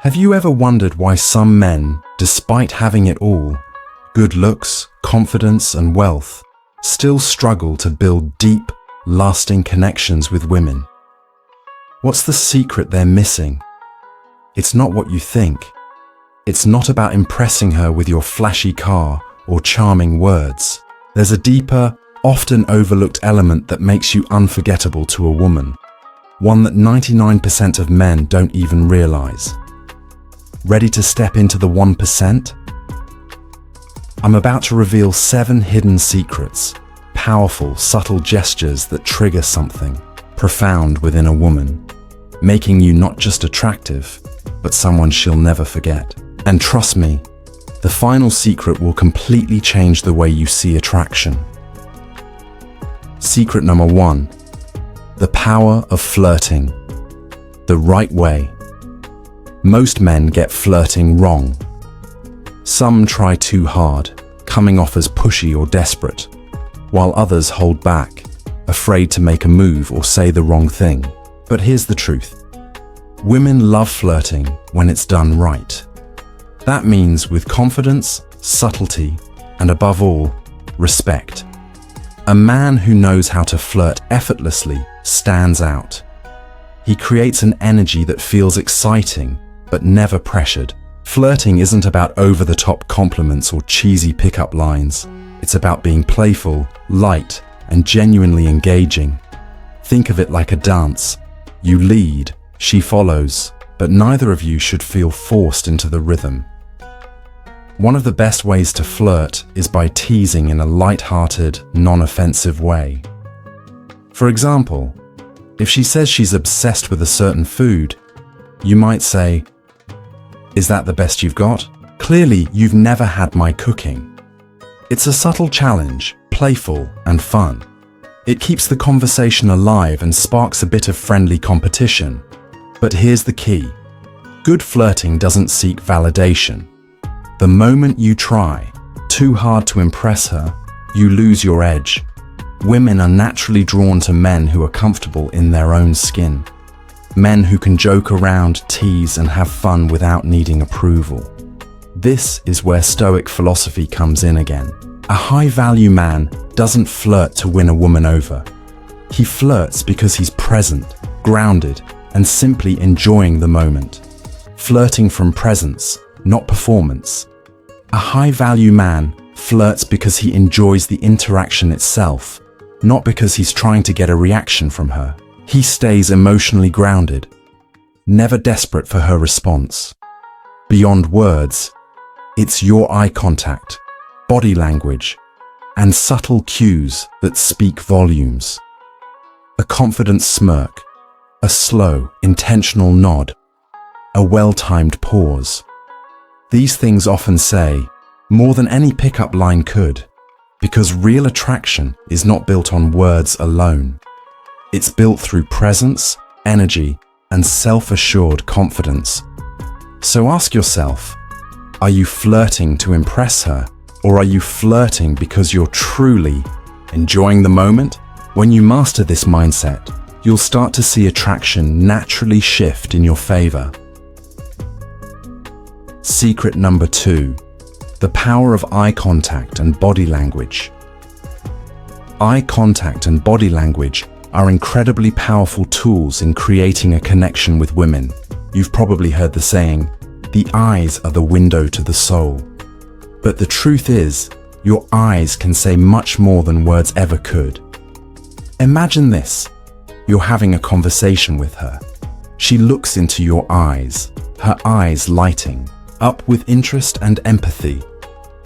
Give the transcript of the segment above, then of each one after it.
Have you ever wondered why some men, despite having it all, good looks, confidence, and wealth, still struggle to build deep, lasting connections with women? What's the secret they're missing? It's not what you think. It's not about impressing her with your flashy car or charming words. There's a deeper, often overlooked element that makes you unforgettable to a woman. One that 99% of men don't even realize. Ready to step into the 1%? I'm about to reveal 7 hidden secrets, powerful, subtle gestures that trigger something profound within a woman, making you not just attractive, but someone she'll never forget. And trust me, the final secret will completely change the way you see attraction. Secret number 1. The power of flirting. The right way. Most men get flirting wrong. Some try too hard, coming off as pushy or desperate, while others hold back, afraid to make a move or say the wrong thing. But here's the truth. Women love flirting when it's done right. That means with confidence, subtlety, and above all, respect. A man who knows how to flirt effortlessly stands out. He creates an energy that feels exciting, but never pressured. Flirting isn't about over-the-top compliments or cheesy pickup lines. It's about being playful, light, and genuinely engaging. Think of it like a dance. You lead, she follows, but neither of you should feel forced into the rhythm. One of the best ways to flirt is by teasing in a light-hearted, non-offensive way. For example, if she says she's obsessed with a certain food, you might say, "Is that the best you've got? Clearly, you've never had my cooking." It's a subtle challenge, playful and fun. It keeps the conversation alive and sparks a bit of friendly competition. But here's the key. Good flirting doesn't seek validation. The moment you try too hard to impress her, you lose your edge. Women are naturally drawn to men who are comfortable in their own skin. Men who can joke around, tease, and have fun without needing approval. This is where Stoic philosophy comes in again. A high-value man doesn't flirt to win a woman over. He flirts because he's present, grounded, and simply enjoying the moment. Flirting from presence, not performance. A high-value man flirts because he enjoys the interaction itself, not because he's trying to get a reaction from her. He stays emotionally grounded, never desperate for her response. Beyond words, it's your eye contact, body language, and subtle cues that speak volumes. A confident smirk, a slow, intentional nod, a well-timed pause. These things often say more than any pickup line could, because real attraction is not built on words alone. It's built through presence, energy, and self-assured confidence. So ask yourself, are you flirting to impress her, or are you flirting because you're truly enjoying the moment? When you master this mindset, you'll start to see attraction naturally shift in your favor. Secret number 2, the power of eye contact and body language. Eye contact and body language are incredibly powerful tools in creating a connection with women. You've probably heard the saying, "The eyes are the window to the soul." But the truth is, your eyes can say much more than words ever could. Imagine this. You're having a conversation with her. She looks into your eyes, her eyes lighting up with interest and empathy.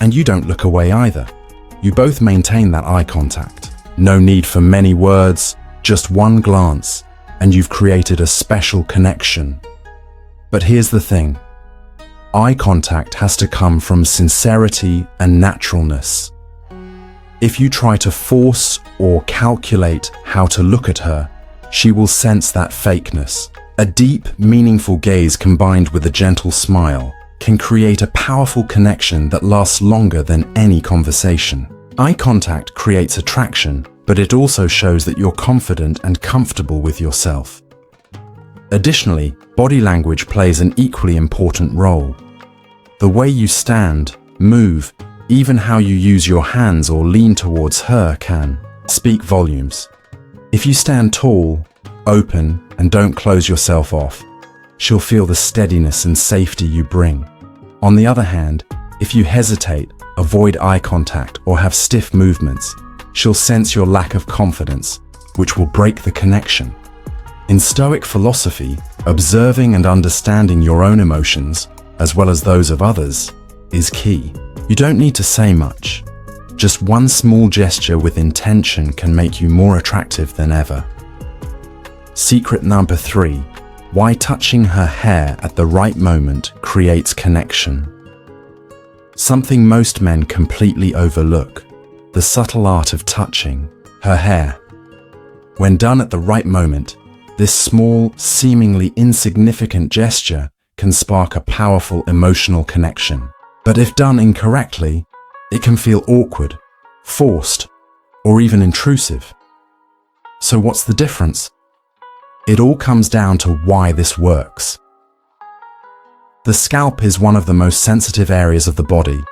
And you don't look away either. You both maintain that eye contact. No need for many words, just one glance, and you've created a special connection. But here's the thing. Eye contact has to come from sincerity and naturalness. If you try to force or calculate how to look at her, she will sense that fakeness. A deep, meaningful gaze combined with a gentle smile can create a powerful connection that lasts longer than any conversation. Eye contact creates attraction, but it also shows that you're confident and comfortable with yourself. Additionally, body language plays an equally important role. The way you stand, move, even how you use your hands or lean towards her can speak volumes. If you stand tall, open, and don't close yourself off, she'll feel the steadiness and safety you bring. On the other hand, if you hesitate, avoid eye contact, or have stiff movements, she'll sense your lack of confidence, which will break the connection. In Stoic philosophy, observing and understanding your own emotions, as well as those of others, is key. You don't need to say much. Just one small gesture with intention can make you more attractive than ever. Secret number 3. Why touching her hair at the right moment creates connection. Something most men completely overlook: the subtle art of touching her hair. When done at the right moment, this small, seemingly insignificant gesture can spark a powerful emotional connection. But if done incorrectly, it can feel awkward, forced, or even intrusive. So what's the difference? It all comes down to why this works. The scalp is one of the most sensitive areas of the body,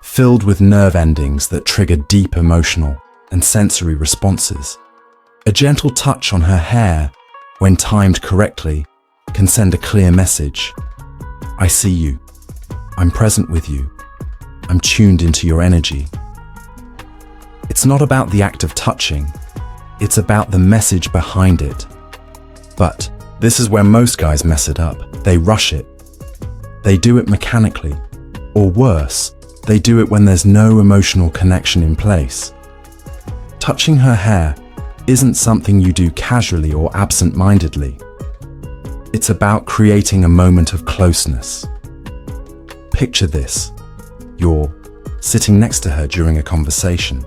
filled with nerve endings that trigger deep emotional and sensory responses. A gentle touch on her hair, when timed correctly, can send a clear message. I see you. I'm present with you. I'm tuned into your energy. It's not about the act of touching. It's about the message behind it. But this is where most guys mess it up. They rush it. They do it mechanically. Or worse, they do it when there's no emotional connection in place. Touching her hair isn't something you do casually or absent-mindedly. It's about creating a moment of closeness. Picture this. You're sitting next to her during a conversation.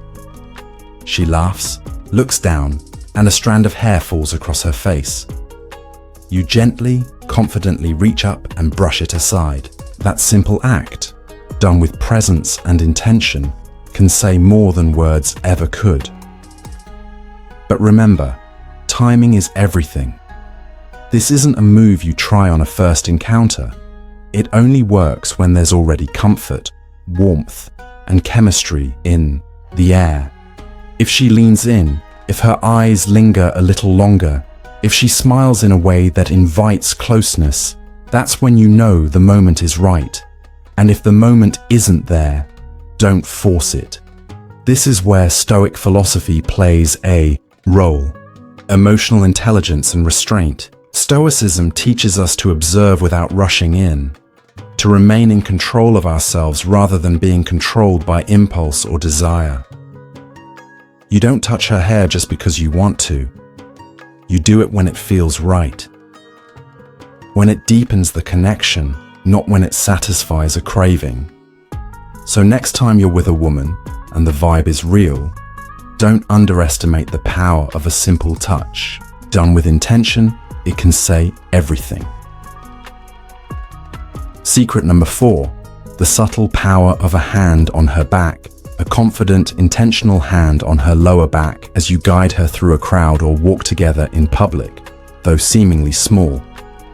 She laughs, looks down, and a strand of hair falls across her face. You gently, confidently reach up and brush it aside. That simple act, done with presence and intention, can say more than words ever could. But remember, timing is everything. This isn't a move you try on a first encounter. It only works when there's already comfort, warmth, and chemistry in the air. If she leans in, if her eyes linger a little longer, if she smiles in a way that invites closeness, that's when you know the moment is right. And if the moment isn't there, don't force it. This is where Stoic philosophy plays a role. Emotional intelligence and restraint. Stoicism teaches us to observe without rushing in, to remain in control of ourselves rather than being controlled by impulse or desire. You don't touch her hair just because you want to. You do it when it feels right. When it deepens the connection, not when it satisfies a craving. So next time you're with a woman and the vibe is real, don't underestimate the power of a simple touch. Done with intention, it can say everything. Secret number 4, the subtle power of a hand on her back. A confident, intentional hand on her lower back as you guide her through a crowd or walk together in public, though seemingly small,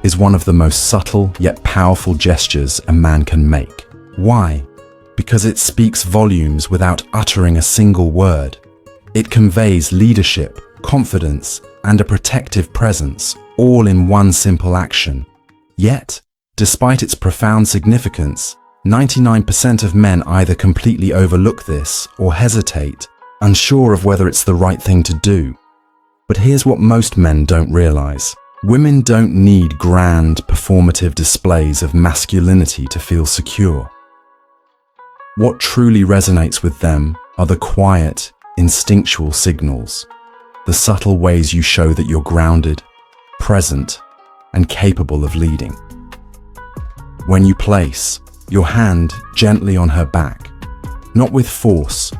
is one of the most subtle yet powerful gestures a man can make. Why? Because it speaks volumes without uttering a single word. It conveys leadership, confidence, and a protective presence, all in one simple action. Yet, despite its profound significance, 99% of men either completely overlook this or hesitate, unsure of whether it's the right thing to do. But here's what most men don't realize. Women don't need grand, performative displays of masculinity to feel secure. What truly resonates with them are the quiet, instinctual signals, the subtle ways you show that you're grounded, present, and capable of leading. When you place your hand gently on her back, not with force,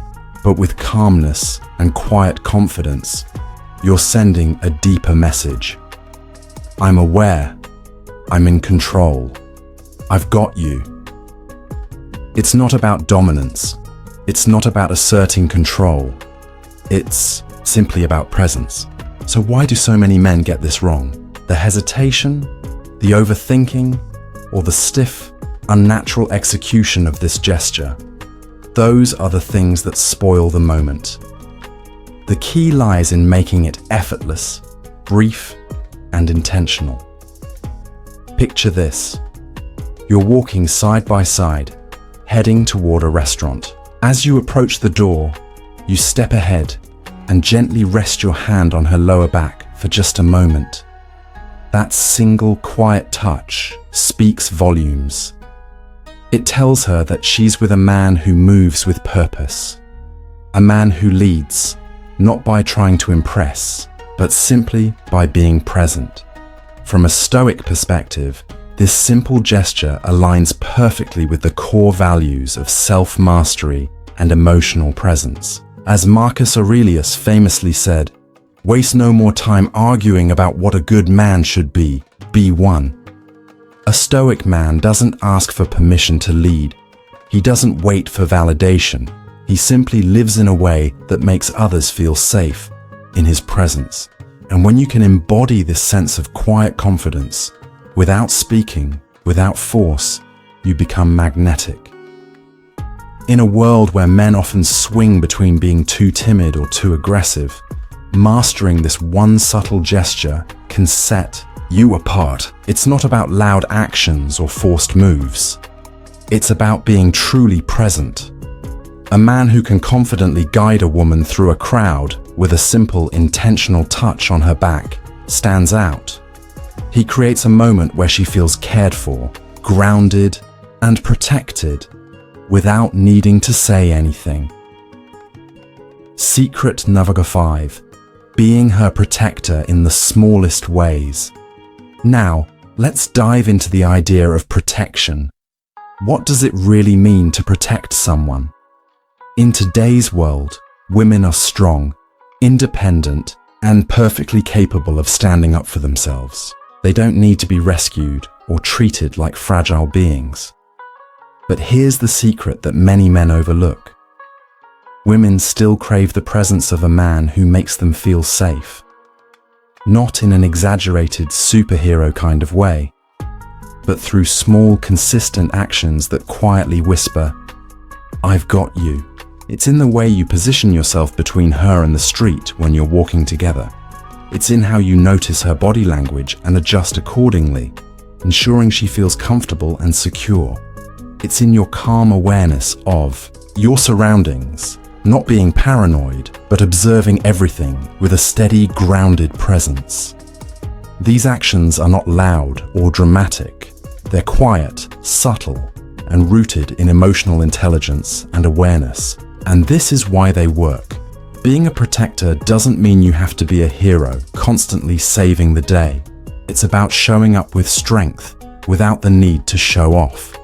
but with calmness and quiet confidence, you're sending a deeper message. I'm aware. I'm in control. I've got you. It's not about dominance. It's not about asserting control. It's simply about presence. So why do so many men get this wrong? The hesitation, the overthinking, or the stiff, unnatural execution of this gesture, those are the things that spoil the moment. The key lies in making it effortless, brief, and intentional. Picture this. You're walking side by side, heading toward a restaurant. As you approach the door, you step ahead and gently rest your hand on her lower back for just a moment. That single quiet touch speaks volumes. It tells her that she's with a man who moves with purpose, a man who leads, not by trying to impress, but simply by being present. From a Stoic perspective, this simple gesture aligns perfectly with the core values of self-mastery and emotional presence. As Marcus Aurelius famously said, "Waste no more time arguing about what a good man should be one." A Stoic man doesn't ask for permission to lead. He doesn't wait for validation. He simply lives in a way that makes others feel safe in his presence. And when you can embody this sense of quiet confidence, without speaking, without force, you become magnetic. In a world where men often swing between being too timid or too aggressive, mastering this one subtle gesture can set you apart. It's not about loud actions or forced moves. It's about being truly present. A man who can confidently guide a woman through a crowd with a simple, intentional touch on her back stands out. He creates a moment where she feels cared for, grounded, and protected without needing to say anything. Secret number 5. Being her protector in the smallest ways. Now, let's dive into the idea of protection. What does it really mean to protect someone? In today's world, women are strong, independent, and perfectly capable of standing up for themselves. They don't need to be rescued or treated like fragile beings. But here's the secret that many men overlook. Women still crave the presence of a man who makes them feel safe. Not in an exaggerated superhero kind of way, but through small, consistent actions that quietly whisper, "I've got you." It's in the way you position yourself between her and the street when you're walking together. It's in how you notice her body language and adjust accordingly, ensuring she feels comfortable and secure. It's in your calm awareness of your surroundings, not being paranoid, but observing everything with a steady, grounded presence. These actions are not loud or dramatic. They're quiet, subtle, and rooted in emotional intelligence and awareness. And this is why they work. Being a protector doesn't mean you have to be a hero, constantly saving the day. It's about showing up with strength, without the need to show off.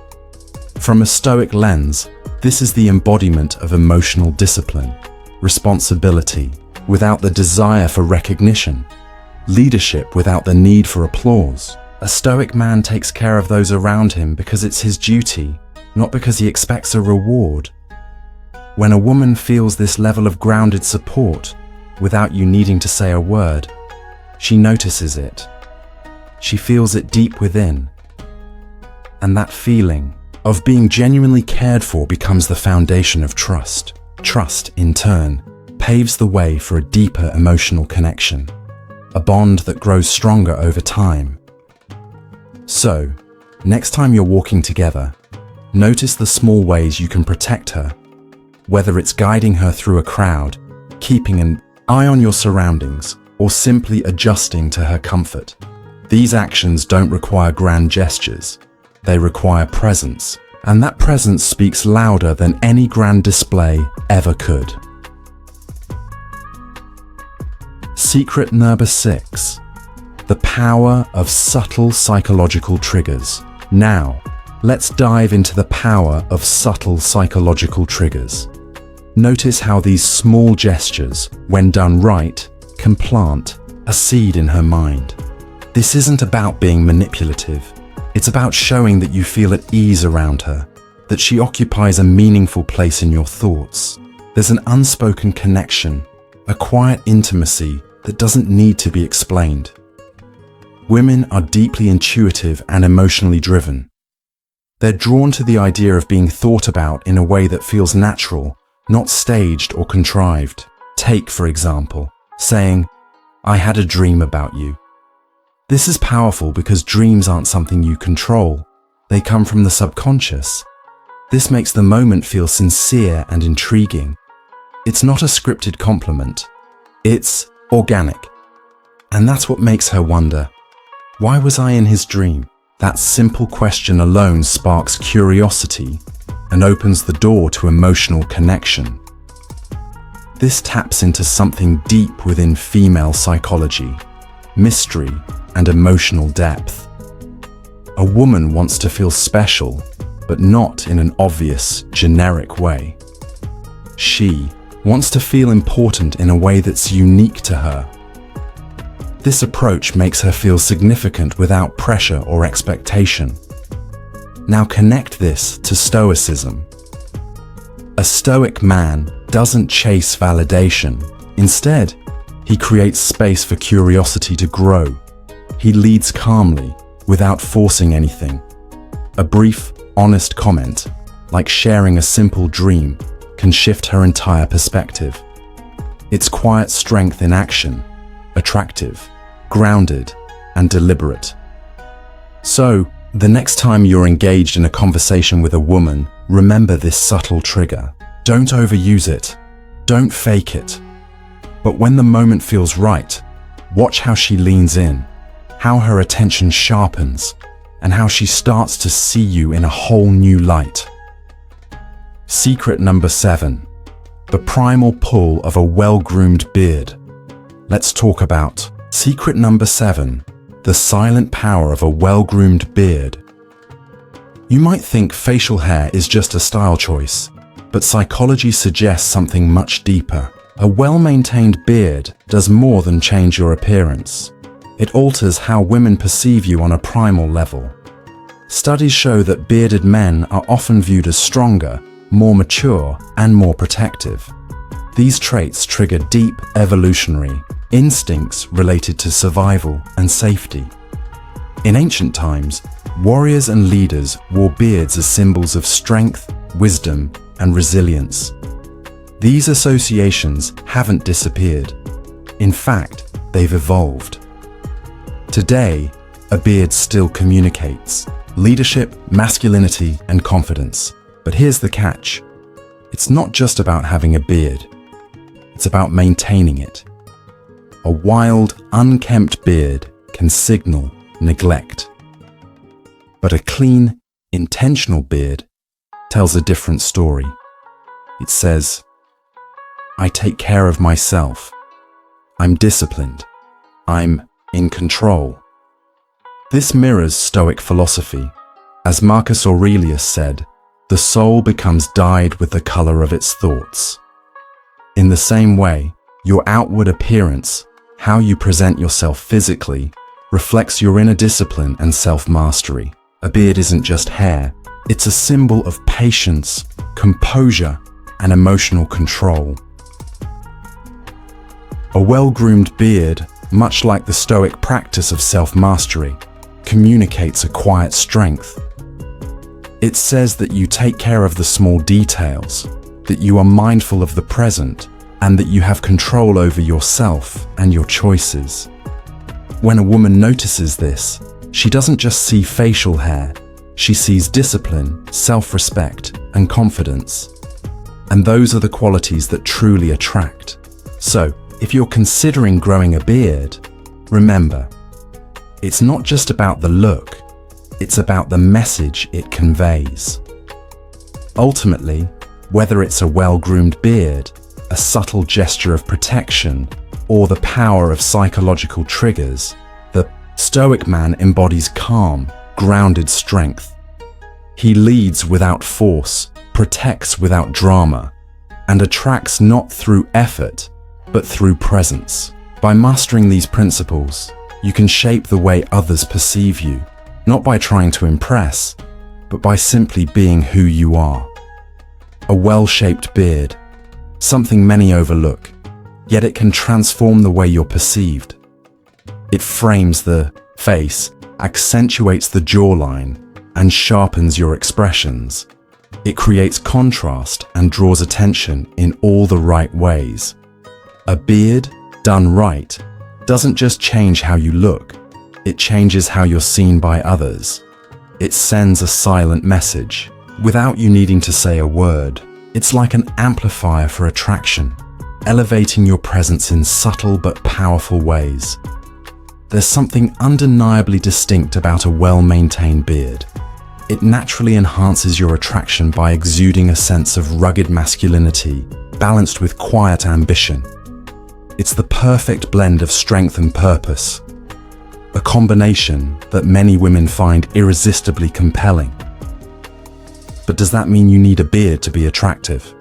From a Stoic lens, this is the embodiment of emotional discipline, responsibility, without the desire for recognition, leadership without the need for applause. A Stoic man takes care of those around him because it's his duty, not because he expects a reward. When a woman feels this level of grounded support, without you needing to say a word, she notices it. She feels it deep within. And that feeling of being genuinely cared for becomes the foundation of trust. Trust, in turn, paves the way for a deeper emotional connection, a bond that grows stronger over time. So, next time you're walking together, notice the small ways you can protect her, whether it's guiding her through a crowd, keeping an eye on your surroundings, or simply adjusting to her comfort. These actions don't require grand gestures. They require presence, and that presence speaks louder than any grand display ever could. Secret number 6. The power of subtle psychological triggers. Now, let's dive into the power of subtle psychological triggers. Notice how these small gestures, when done right, can plant a seed in her mind. This isn't about being manipulative. It's about showing that you feel at ease around her, that she occupies a meaningful place in your thoughts. There's an unspoken connection, a quiet intimacy that doesn't need to be explained. Women are deeply intuitive and emotionally driven. They're drawn to the idea of being thought about in a way that feels natural, not staged or contrived. Take, for example, saying, "I had a dream about you." This is powerful because dreams aren't something you control. They come from the subconscious. This makes the moment feel sincere and intriguing. It's not a scripted compliment. It's organic. And that's what makes her wonder, why was I in his dream? That simple question alone sparks curiosity and opens the door to emotional connection. This taps into something deep within female psychology, mystery and emotional depth. A woman wants to feel special, but not in an obvious, generic way. She wants to feel important in a way that's unique to her. This approach makes her feel significant without pressure or expectation. Now connect this to Stoicism. A Stoic man doesn't chase validation. Instead, he creates space for curiosity to grow. He leads calmly, without forcing anything. A brief, honest comment, like sharing a simple dream, can shift her entire perspective. It's quiet strength in action, attractive, grounded, and deliberate. So, the next time you're engaged in a conversation with a woman, remember this subtle trigger. Don't overuse it. Don't fake it. But when the moment feels right, watch how she leans in, how her attention sharpens, and how she starts to see you in a whole new light. Secret number 7. The primal pull of a well-groomed beard. Let's talk about secret number 7. The silent power of a well-groomed beard. You might think facial hair is just a style choice, but psychology suggests something much deeper. A well-maintained beard does more than change your appearance. It alters how women perceive you on a primal level. Studies show that bearded men are often viewed as stronger, more mature, and more protective. These traits trigger deep evolutionary instincts related to survival and safety. In ancient times, warriors and leaders wore beards as symbols of strength, wisdom, and resilience. These associations haven't disappeared. In fact, they've evolved. Today, a beard still communicates leadership, masculinity, and confidence. But here's the catch. It's not just about having a beard. It's about maintaining it. A wild, unkempt beard can signal neglect. But a clean, intentional beard tells a different story. It says, I take care of myself. I'm disciplined. I'm in control. This mirrors Stoic philosophy. As Marcus Aurelius said, the soul becomes dyed with the color of its thoughts. In the same way, your outward appearance, how you present yourself physically, reflects your inner discipline and self-mastery. A beard isn't just hair. It's a symbol of patience, composure, and emotional control. A well-groomed beard, much like the Stoic practice of self-mastery, communicates a quiet strength. It says that you take care of the small details, that you are mindful of the present, and that you have control over yourself and your choices. When a woman notices this, she doesn't just see facial hair, she sees discipline, self-respect, and confidence. And those are the qualities that truly attract. So, if you're considering growing a beard, remember, it's not just about the look, it's about the message it conveys. Ultimately, whether it's a well-groomed beard, a subtle gesture of protection, or the power of psychological triggers, the Stoic man embodies calm, grounded strength. He leads without force, protects without drama, and attracts not through effort, but through presence. By mastering these principles, you can shape the way others perceive you, not by trying to impress, but by simply being who you are. A well-shaped beard, something many overlook, yet it can transform the way you're perceived. It frames the face accentuates the jawline and sharpens your expressions. It creates contrast and draws attention in all the right ways. A beard, done right, doesn't just change how you look, it changes how you're seen by others. It sends a silent message, without you needing to say a word. It's like an amplifier for attraction, elevating your presence in subtle but powerful ways. There's something undeniably distinct about a well-maintained beard. It naturally enhances your attraction by exuding a sense of rugged masculinity, balanced with quiet ambition. It's the perfect blend of strength and purpose, a combination that many women find irresistibly compelling. But does that mean you need a beard to be attractive?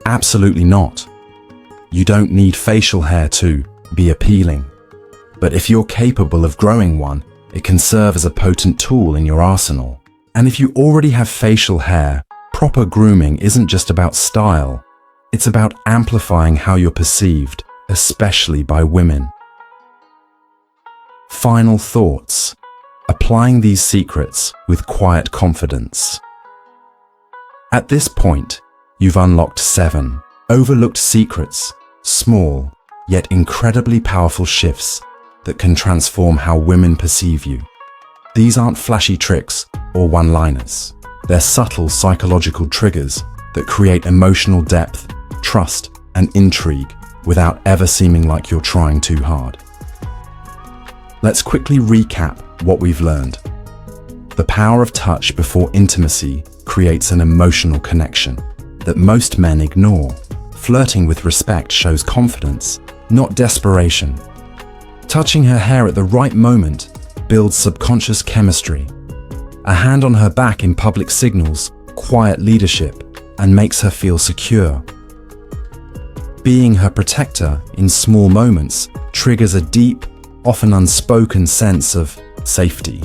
Absolutely not. You don't need facial hair to be appealing. But if you're capable of growing one, it can serve as a potent tool in your arsenal. And if you already have facial hair, proper grooming isn't just about style. It's about amplifying how you're perceived, especially by women. Final thoughts. Applying these secrets with quiet confidence. At this point, you've unlocked 7 overlooked secrets, small yet incredibly powerful shifts that can transform how women perceive you. These aren't flashy tricks or one-liners. They're subtle psychological triggers that create emotional depth, trust, and intrigue without ever seeming like you're trying too hard. Let's quickly recap what we've learned. The power of touch before intimacy creates an emotional connection that most men ignore. Flirting with respect shows confidence, not desperation. Touching her hair at the right moment builds subconscious chemistry. A hand on her back in public signals quiet leadership and makes her feel secure. Being her protector in small moments triggers a deep, often unspoken sense of safety.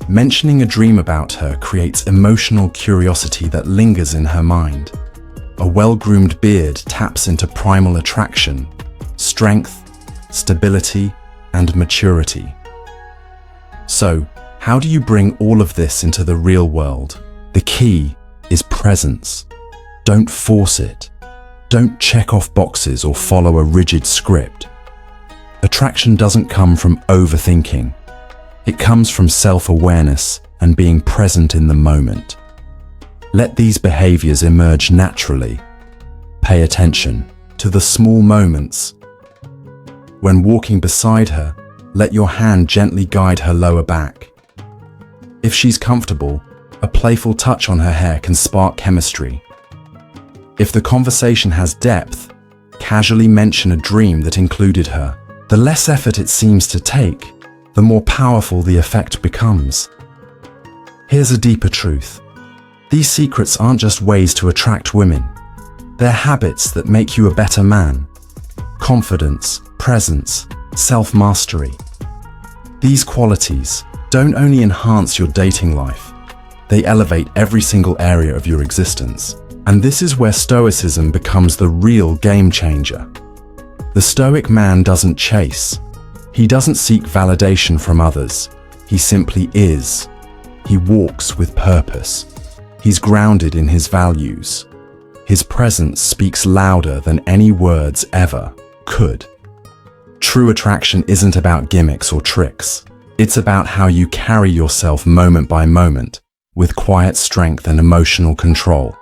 Mentioning a dream about her creates emotional curiosity that lingers in her mind. A well-groomed beard taps into primal attraction, strength, stability, and maturity. So, how do you bring all of this into the real world? The key is presence. Don't force it. Don't check off boxes or follow a rigid script. Attraction doesn't come from overthinking. It comes from self-awareness and being present in the moment. Let these behaviors emerge naturally. Pay attention to the small moments. When walking beside her, let your hand gently guide her lower back. If she's comfortable, a playful touch on her hair can spark chemistry. If the conversation has depth, casually mention a dream that included her. The less effort it seems to take, the more powerful the effect becomes. Here's a deeper truth. These secrets aren't just ways to attract women. They're habits that make you a better man. Confidence, presence, self-mastery. These qualities don't only enhance your dating life, they elevate every single area of your existence. And this is where Stoicism becomes the real game changer. The Stoic man doesn't chase. He doesn't seek validation from others. He simply is. He walks with purpose. He's grounded in his values. His presence speaks louder than any words ever could. True attraction isn't about gimmicks or tricks. It's about how you carry yourself moment by moment, with quiet strength and emotional control.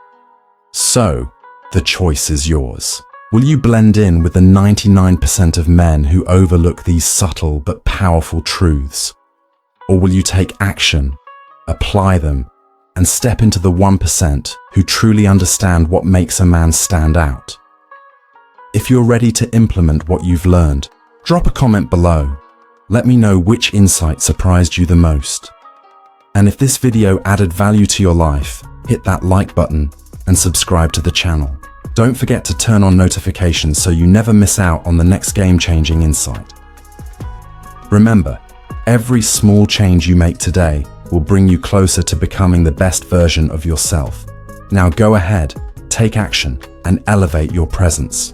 So, the choice is yours. Will you blend in with the 99% of men who overlook these subtle but powerful truths? Or will you take action, apply them, and step into the 1% who truly understand what makes a man stand out? If you're ready to implement what you've learned, drop a comment below. Let me know which insight surprised you the most. And if this video added value to your life, hit that like button and subscribe to the channel. Don't forget to turn on notifications so you never miss out on the next game-changing insight. Remember, every small change you make today will bring you closer to becoming the best version of yourself. Now go ahead, take action, and elevate your presence.